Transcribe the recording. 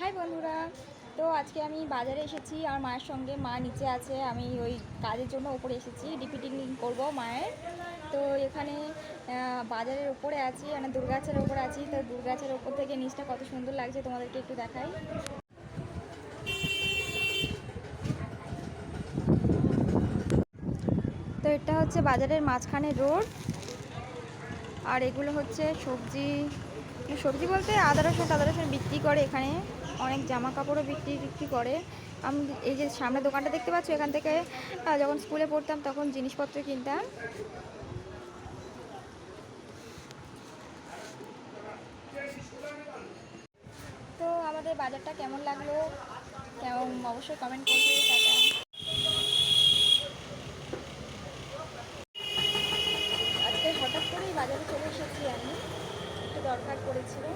High বন্ধুরা, তো আজকে আমি বাজারে এসেছি আর মায়ের সঙ্গে। মা নিচে আছে, আমি ওই কাজের জন্য উপরে এসেছি, ডিপি ক্লিন করবো মায়ের। তো এখানে বাজারের উপরে আছি, মানে দুর্গাছার উপরে আছি। তো দুর্গাছার উপর থেকে নিচটা কত সুন্দর লাগছে তোমাদেরকে একটু দেখাই। তো এটা হচ্ছে বাজারের মাঝখানে রোড, আর এগুলো হচ্ছে সবজি। সবজি বলতে আদা রসুন বিক্রি করে এখানে, অনেক জামা কাপড়ও বিক্রি করে। আমি এই যে সামনে দোকানটা দেখতে পাচ্ছ, এখান থেকে যখন স্কুলে পড়তাম তখন জিনিসপত্র কিনতাম। তো আমাদের বাজারটা কেমন লাগলো অবশ্যই কমেন্ট করবে। টাটা। আজকে হঠাৎ করেই বাজারে চলে এসেছি, আমি একটু দরকার পড়েছিল।